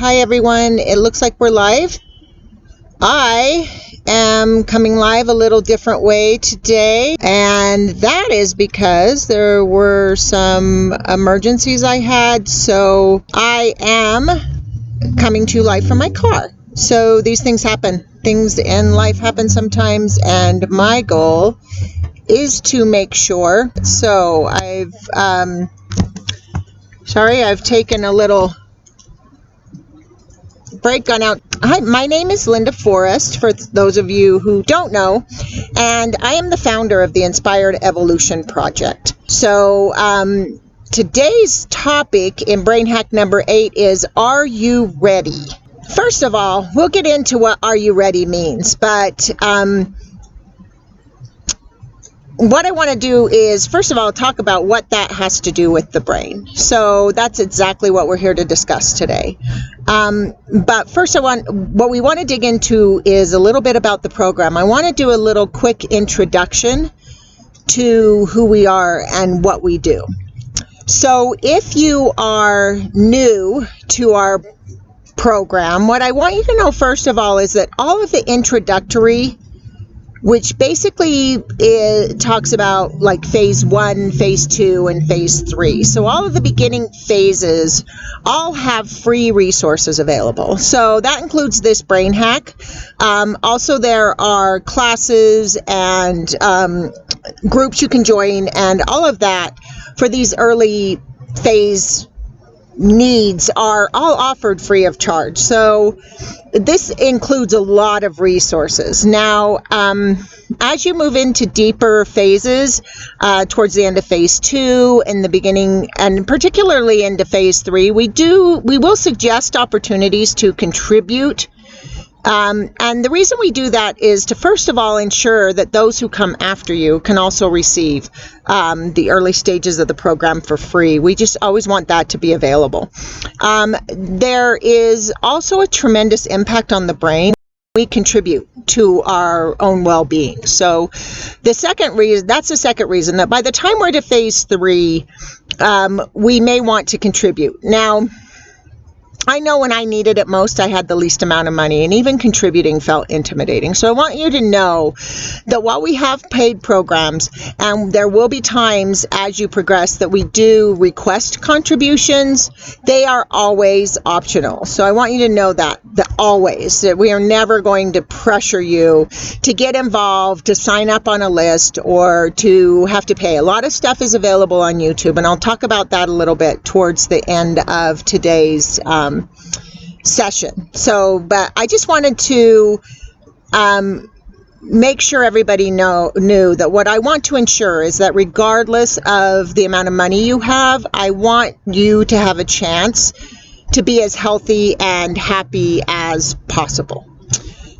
Hi everyone, it looks like we're live. I am coming live a little different way today, and that is because there were some emergencies I had, so I am coming to you live from my car. So these things happen. Things in life happen sometimes, and my goal is to make sure. So I've taken a little break, gone out. Hi, my name is Linda Forrest, for those of you who don't know, and I am the founder of the Inspired Evolution Project. So today's topic in Brain Hack number 8 is, are you ready? First of all, we'll get into what are you ready means, but what I want to do is, first of all, talk about what that has to do with the brain. So that's exactly what we're here to discuss today. But first, what we want to dig into is a little bit about the program. I want to do a little quick introduction to who we are and what we do. So if you are new to our program, what I want you to know, first of all, is that all of the introductory, which basically talks about like phase 1, phase 2, and phase 3. So all of the beginning phases all have free resources available. So that includes this brain hack. Also, there are classes and groups you can join, and all of that for these early phase needs are all offered free of charge. So this includes a lot of resources. Now, as you move into deeper phases, towards the end of phase 2 and the beginning, and particularly into phase 3, we will suggest opportunities to contribute. And the reason we do that is to, first of all, ensure that those who come after you can also receive the early stages of the program for free. We just always want that to be available. There is also a tremendous impact on the brain. We contribute to our own well-being. So that's the second reason that by the time we're to phase 3, we may want to contribute. Now, I know when I needed it most, I had the least amount of money, and even contributing felt intimidating. So I want you to know that while we have paid programs, and there will be times as you progress that we do request contributions, they are always optional. So I want you to know that we are never going to pressure you to get involved, to sign up on a list, or to have to pay. A lot of stuff is available on YouTube, and I'll talk about that a little bit towards the end of today's session. So, but I just wanted to make sure everybody knew that what I want to ensure is that regardless of the amount of money you have, I want you to have a chance to be as healthy and happy as possible.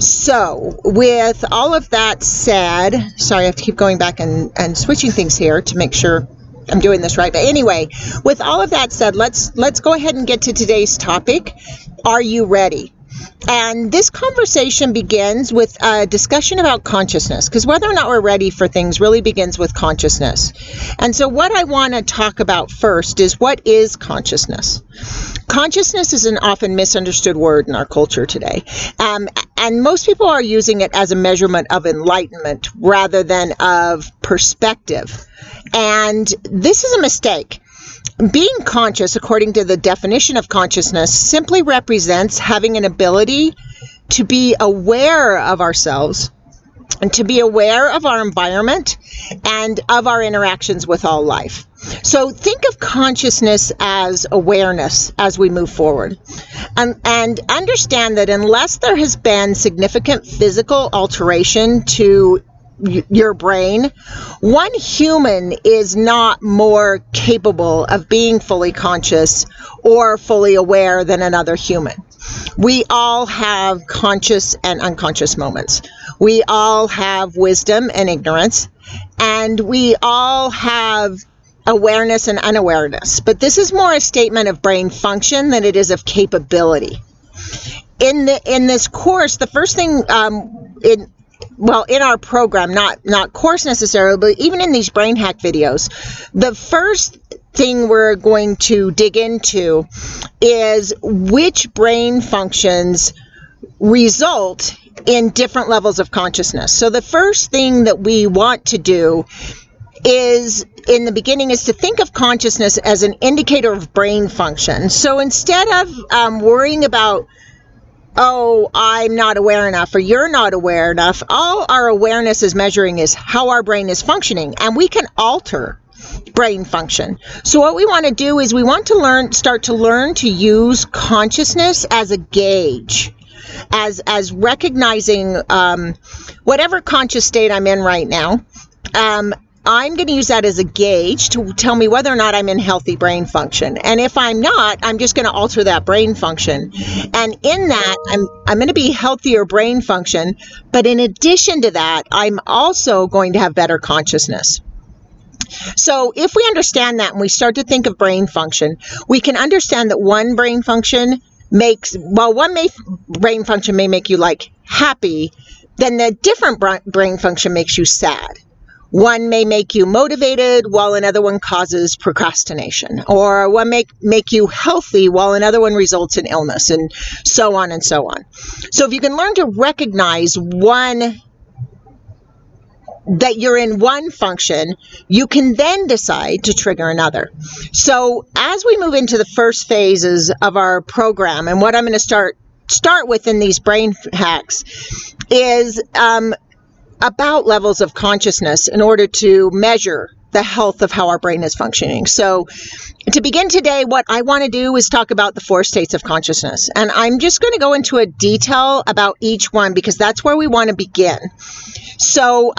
So, with all of that said, sorry, I have to keep going back and switching things here to make sure I'm doing this right. But anyway, with all of that said, let's go ahead and get to today's topic. Are you ready? And this conversation begins with a discussion about consciousness, because whether or not we're ready for things really begins with consciousness. And so what I want to talk about first is, what is consciousness? Consciousness is an often misunderstood word in our culture today. And most people are using it as a measurement of enlightenment rather than of perspective. And this is a mistake. Being conscious, according to the definition of consciousness, simply represents having an ability to be aware of ourselves and to be aware of our environment and of our interactions with all life. So think of consciousness as awareness as we move forward. And understand that unless there has been significant physical alteration to your brain, one human is not more capable of being fully conscious or fully aware than another human. We all have conscious and unconscious moments. We all have wisdom and ignorance, and we all have awareness and unawareness. But this is more a statement of brain function than it is of capability. In this course, the first thing in our program, not course necessarily, but even in these brain hack videos, the first thing we're going to dig into is which brain functions result in different levels of consciousness. So the first thing that we want to do is, in the beginning, is to think of consciousness as an indicator of brain function. So instead of worrying about, oh, I'm not aware enough, or you're not aware enough, all our awareness is measuring is how our brain is functioning, and we can alter brain function. So what we want to do is we want to start to learn to use consciousness as a gauge, as recognizing whatever conscious state I'm in right now. I'm going to use that as a gauge to tell me whether or not I'm in healthy brain function. And if I'm not, I'm just going to alter that brain function. And in that, I'm going to be healthier brain function. But in addition to that, I'm also going to have better consciousness. So if we understand that and we start to think of brain function, we can understand that one brain function brain function may make you like happy, then the different brain function makes you sad. One may make you motivated while another one causes procrastination, or one make you healthy while another one results in illness, and so on and so on. So if you can learn to recognize that you're in one function, you can then decide to trigger another. So as we move into the first phases of our program, and what I'm going to start with in these brain hacks is about levels of consciousness in order to measure the health of how our brain is functioning. So to begin today, what I want to do is talk about the 4 states of consciousness. And I'm just going to go into a detail about each one because that's where we want to begin. So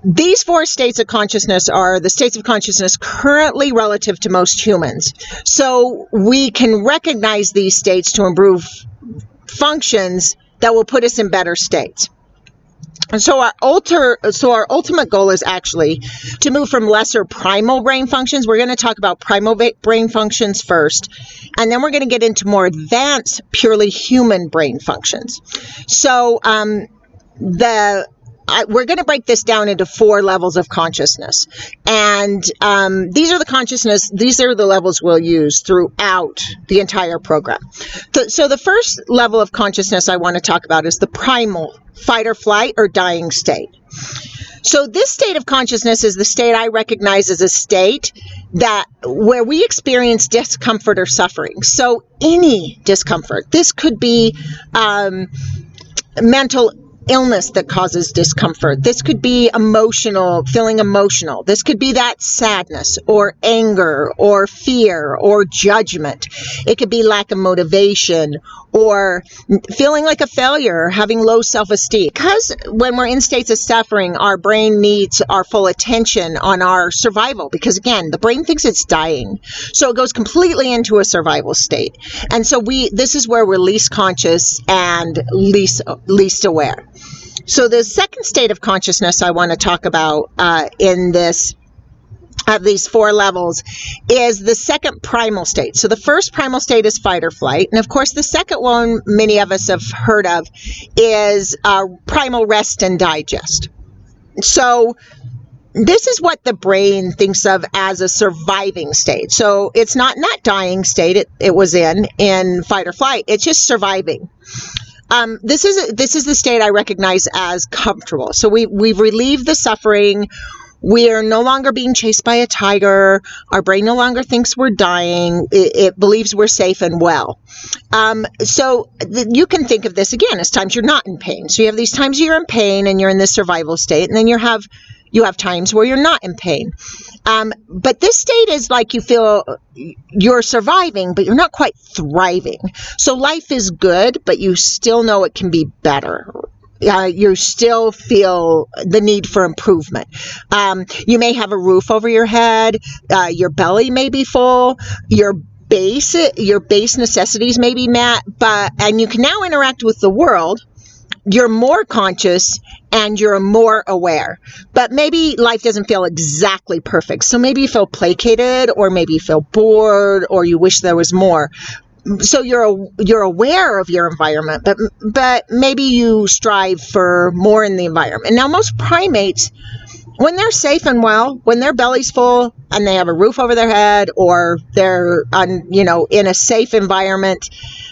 these 4 states of consciousness are the states of consciousness currently relative to most humans. So we can recognize these states to improve functions that will put us in better states. And so our ultimate goal is actually to move from lesser primal brain functions. We're going to talk about primal brain functions first, and then we're going to get into more advanced, purely human brain functions. So we're going to break this down into 4 levels of consciousness. And these are the levels we'll use throughout the entire program. So the first level of consciousness I want to talk about is the primal fight or flight or dying state. So this state of consciousness is the state I recognize as a state where we experience discomfort or suffering. So any discomfort. This could be mental illness that causes discomfort. This could be feeling emotional. This could be that sadness or anger or fear or judgment. It could be lack of motivation or feeling like a failure, having low self-esteem. Because when we're in states of suffering, our brain needs our full attention on our survival. Because again, the brain thinks it's dying. So it goes completely into a survival state. And so this is where we're least conscious and least aware. So the second state of consciousness I want to talk about in these 4 levels is the second primal state. So the first primal state is fight or flight. And of course, the second one many of us have heard of is primal rest and digest. So this is what the brain thinks of as a surviving state. So it's not in that dying state it was in fight or flight. It's just surviving. This is the state I recognize as comfortable. So we've relieved the suffering. We are no longer being chased by a tiger. Our brain no longer thinks we're dying. It believes we're safe and well. So you can think of this again as times you're not in pain. So you have these times you're in pain and you're in this survival state, and then you have times where you're not in pain. But this state is like you feel you're surviving, but you're not quite thriving. So life is good, but you still know it can be better. You still feel the need for improvement. You may have a roof over your head. Your belly may be full. Your base necessities may be met, and you can now interact with the world. You're more conscious and you're more aware, but maybe life doesn't feel exactly perfect. So maybe you feel placated, or maybe you feel bored, or you wish there was more. So you're aware of your environment, but maybe you strive for more in the environment. Now, most primates when they're safe and well, when their belly's full and they have a roof over their head, or they're in a safe environment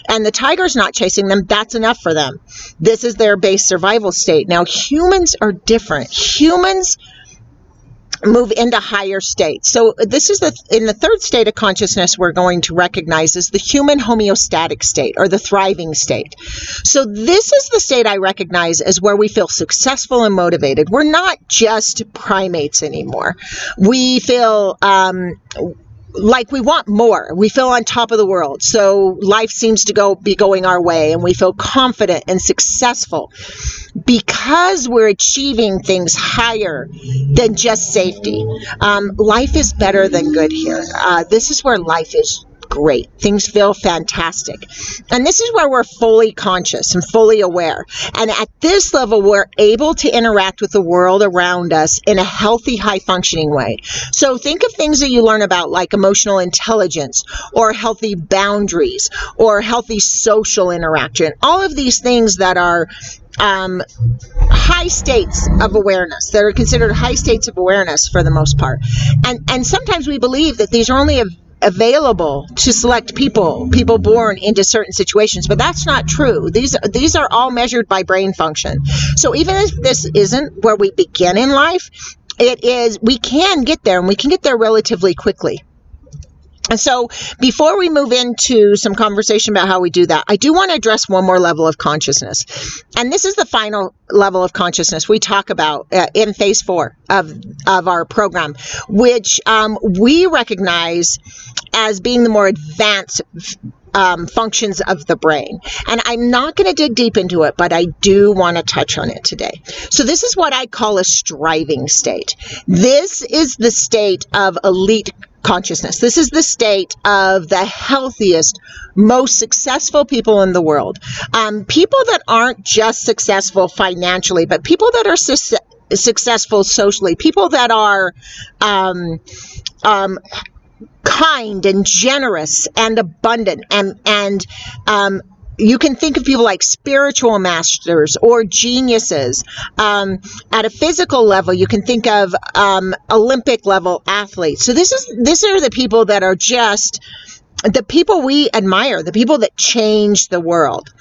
and the tiger's not chasing them, that's enough for them. This is their base survival state. Now, humans are different. Humans move into higher states. So this is in the third state of consciousness we're going to recognize is the human homeostatic state, or the thriving state. So this is the state I recognize as where we feel successful and motivated. We're not just primates anymore. We feel like we want more. We feel on top of the world. So life seems to be going our way, and we feel confident and successful because we're achieving things higher than just safety. Life is better than good here. This is where life is great. Things feel fantastic. And this is where we're fully conscious and fully aware. And at this level, we're able to interact with the world around us in a healthy, high-functioning way. So think of things that you learn about, like emotional intelligence, or healthy boundaries, or healthy social interaction. All of these things that are high states of awareness, that are considered high states of awareness for the most part. And sometimes we believe that these are only available to select people born into certain situations, but that's not true. These are all measured by brain function. So even if this isn't where we begin in life, it is, we can get there, and we can get there relatively quickly. And so before we move into some conversation about how we do that, I do want to address one more level of consciousness. And this is the final level of consciousness we talk about in phase 4 of our program, which we recognize as being the more advanced functions of the brain. And I'm not going to dig deep into it, but I do want to touch on it today. So this is what I call a striving state. This is the state of elite consciousness. This is the state of the healthiest, most successful people in the world. People that aren't just successful financially, but people that are successful socially, people that are kind and generous and abundant, and you can think of people like spiritual masters or geniuses. At a physical level, you can think of Olympic level athletes. So these are the people that are just the people we admire, the people that change the world.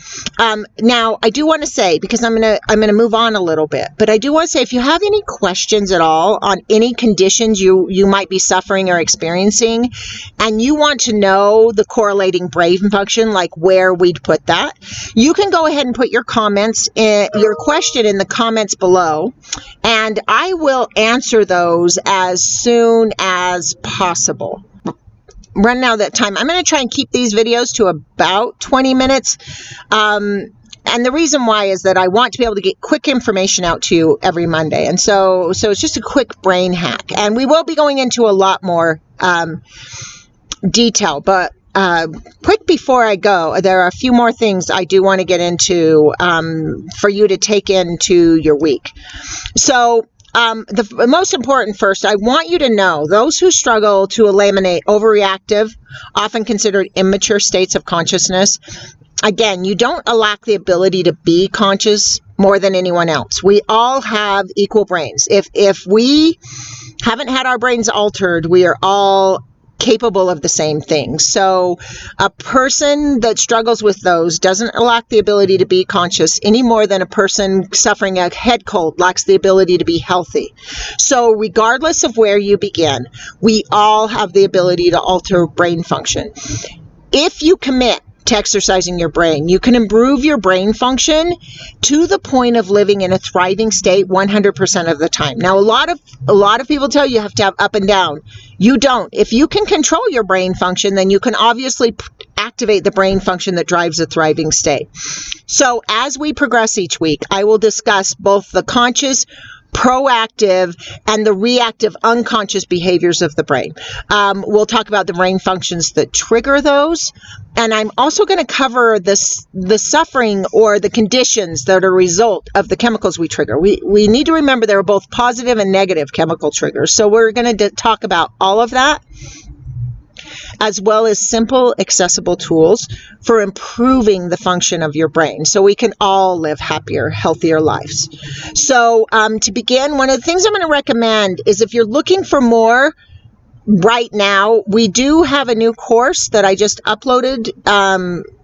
Now, I do want to say, because I'm gonna move on a little bit, but I do want to say, if you have any questions at all on any conditions you might be suffering or experiencing, and you want to know the correlating brain function, like where we'd put that, you can go ahead and put your question in the comments below, and I will answer those as soon as possible. Running out of that time. I'm going to try and keep these videos to about 20 minutes. And the reason why is that I want to be able to get quick information out to you every Monday. And so it's just a quick brain hack. And we will be going into a lot more detail. But quick before I go, there are a few more things I do want to get into for you to take into your week. So the most important first, I want you to know those who struggle to eliminate overreactive, often considered immature states of consciousness. Again, you don't lack the ability to be conscious more than anyone else. We all have equal brains. If we haven't had our brains altered, we are all capable of the same thing. So a person that struggles with those doesn't lack the ability to be conscious any more than a person suffering a head cold lacks the ability to be healthy. So regardless of where you begin, we all have the ability to alter brain function. If you commit to exercising your brain, you can improve your brain function to the point of living in a thriving state 100% of the time. Now, a lot of people tell you have to have up and down. You don't. If you can control your brain function, then you can obviously activate the brain function that drives a thriving state. So as we progress each week, I will discuss both the conscious, proactive, and the reactive unconscious behaviors of the brain. We'll talk about the brain functions that trigger those, and I'm also going to cover the suffering or the conditions that are a result of the chemicals we trigger. We need to remember there are both positive and negative chemical triggers, so we're going to talk about all of that. as well as simple, accessible tools for improving the function of your brain so we can all live happier, healthier lives. So to begin, one of the things I'm going to recommend is if you're looking for more right now, we do have a new course that I just uploaded.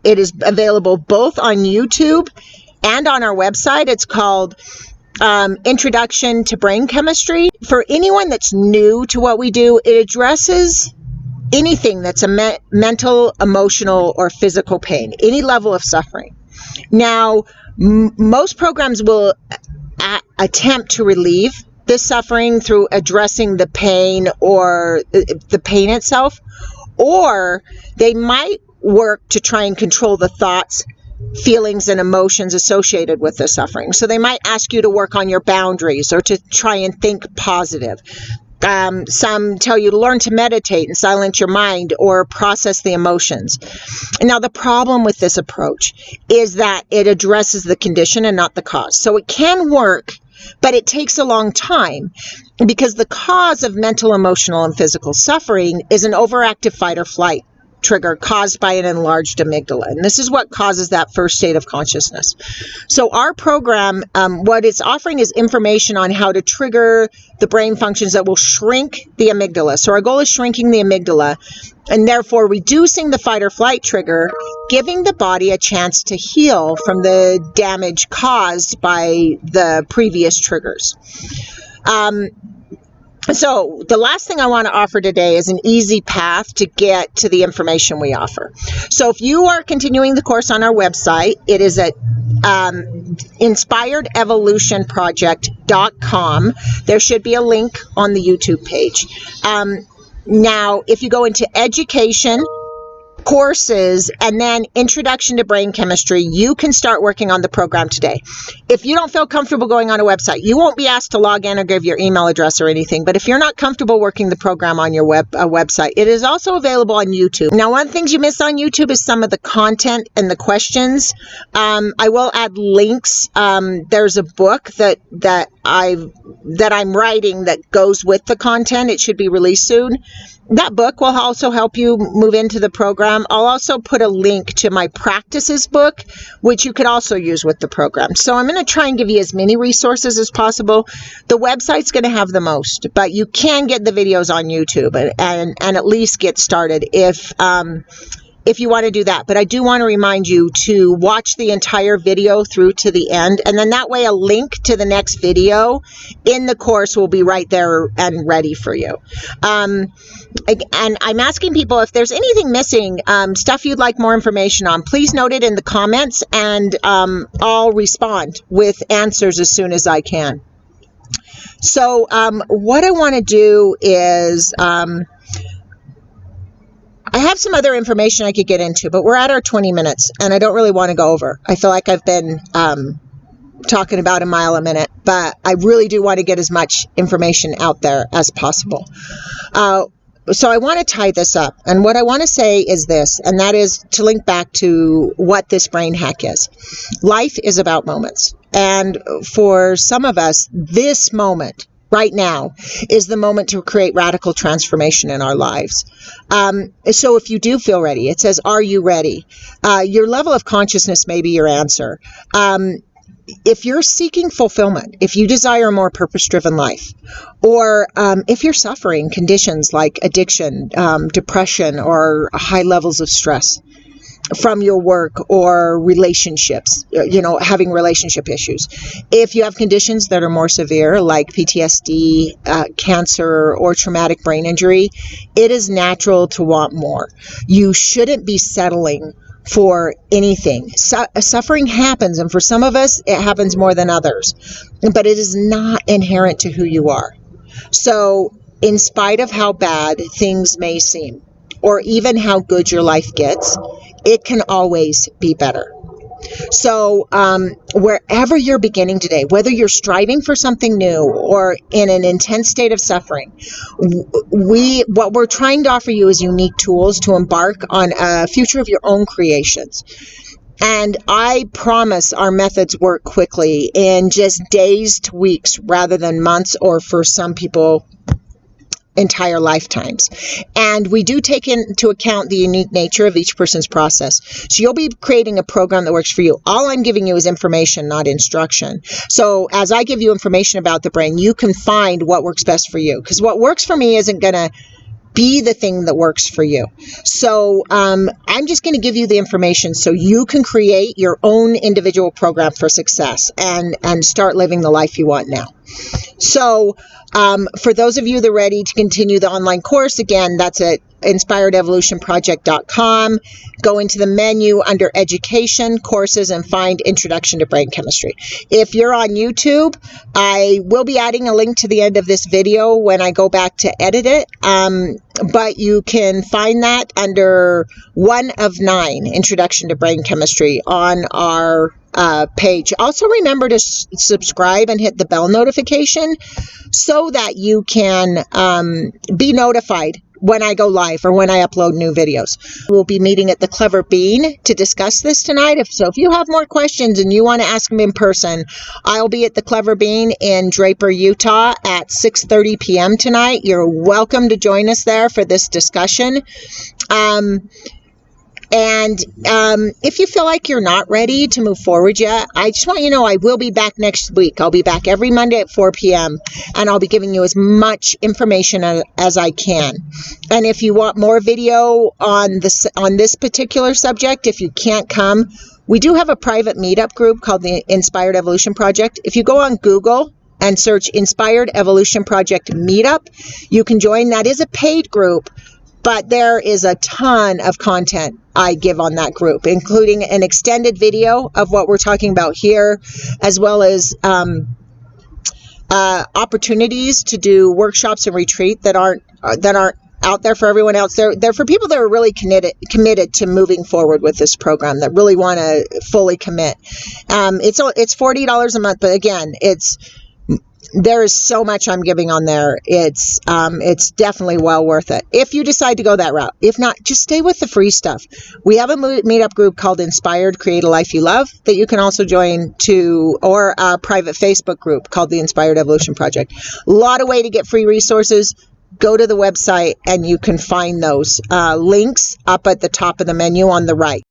It is available both on YouTube and on our website. It's called Introduction to Brain Chemistry. For anyone that's new to what we do, it addresses anything that's a mental, emotional, or physical pain, any level of suffering. Now, most programs will attempt to relieve this suffering through addressing the pain or the pain itself, or they might work to try and control the thoughts, feelings, and emotions associated with the suffering. So they might ask you to work on your boundaries or to try and think positive. Some tell you to learn to meditate and silence your mind or process the emotions. Now, the problem with this approach is that it addresses the condition and not the cause. So it can work, but it takes a long time because the cause of mental, emotional, and physical suffering is an overactive fight or flight trigger caused by an enlarged amygdala. And this is what causes that first state of consciousness. So our program, what it's offering is information on how to trigger the brain functions that will shrink the amygdala. So our goal is shrinking the amygdala and therefore reducing the fight or flight trigger, giving the body a chance to heal from the damage caused by the previous triggers. So the last thing I want to offer today is an easy path to get to the information we offer. So if you are continuing the course on our website, it is at inspiredevolutionproject.com. There should be a link on the YouTube page. Now, if you go into education, courses, and then introduction to brain chemistry, you can start working on the program today. If you don't feel comfortable going on a website, you won't be asked to log in or give your email address or anything. But if you're not comfortable working the program on your website, it is also available on YouTube. Now, one of the things you miss on YouTube is some of the content and the questions. I will add links. There's a book that I'm writing that goes with the content. It should be released soon. That book will also help you move into the program. I'll also put a link to my practices book, which you could also use with the program. So I'm going to try and give you as many resources as possible. The website's going to have the most, but you can get the videos on YouTube and at least get started if you want to do that. But I do want to remind you to watch the entire video through to the end. And then that way a link to the next video in the course will be right there and ready for you. And I'm asking people if there's anything missing, stuff you'd like more information on, please note it in the comments and I'll respond with answers as soon as I can. So what I want to do is... I have some other information I could get into, but we're at our 20 minutes, and I don't really want to go over. I feel like I've been talking about a mile a minute, but I really do want to get as much information out there as possible. So I want to tie this up, and what I want to say is this, and that is to link back to what this brain hack is. Life is about moments, and for some of us, this moment right now is the moment to create radical transformation in our lives. So if you do feel ready, it says, are you ready? Your level of consciousness may be your answer. If you're seeking fulfillment, if you desire a more purpose-driven life, or if you're suffering conditions like addiction, depression, or high levels of stress from your work or relationships, having relationship issues. If you have conditions that are more severe, like PTSD, cancer, or traumatic brain injury, it is natural to want more. You shouldn't be settling for anything. Suffering happens, and for some of us, it happens more than others, but it is not inherent to who you are. So, in spite of how bad things may seem, or even how good your life gets, it can always be better. So wherever you're beginning today, whether you're striving for something new or in an intense state of suffering, what we're trying to offer you is unique tools to embark on a future of your own creations. And I promise our methods work quickly in just days to weeks rather than months, or for some people, entire lifetimes. And we do take into account the unique nature of each person's process. So you'll be creating a program that works for you. All I'm giving you is information, not instruction. So as I give you information about the brain, you can find what works best for you. Because what works for me isn't going to be the thing that works for you. So I'm just going to give you the information so you can create your own individual program for success and start living the life you want now. So for those of you that are ready to continue the online course, again, that's at inspiredevolutionproject.com. Go into the menu under Education, Courses, and find Introduction to Brain Chemistry. If you're on YouTube, I will be adding a link to the end of this video when I go back to edit it. But you can find that under 1 of 9, Introduction to Brain Chemistry, on our page. Also remember to subscribe and hit the bell notification so that you can be notified when I go live or when I upload new videos. We'll be meeting at the Clever Bean to discuss this tonight. If you have more questions and you want to ask them in person, I'll be at the Clever Bean in Draper, Utah at 6:30 p.m. tonight. You're welcome to join us there for this discussion. And if you feel like you're not ready to move forward yet, I just want you to know I will be back next week. I'll be back every Monday at 4 p.m. and I'll be giving you as much information as I can. And if you want more video on this particular subject, if you can't come, we do have a private meetup group called the Inspired Evolution Project. If you go on Google and search Inspired Evolution Project Meetup, you can join. That is a paid group, but there is a ton of content I give on that group, including an extended video of what we're talking about here, as well as opportunities to do workshops and retreat that aren't out there for everyone else. They're for people that are really committed to moving forward with this program, that really want to fully commit. It's $40 a month, but again, there is so much I'm giving on there. It's definitely well worth it if you decide to go that route. If not, just stay with the free stuff. We have a meetup group called Inspired Create a Life You Love that you can also join to, or a private Facebook group called the Inspired Evolution Project. A lot of way to get free resources. Go to the website and you can find those links up at the top of the menu on the right.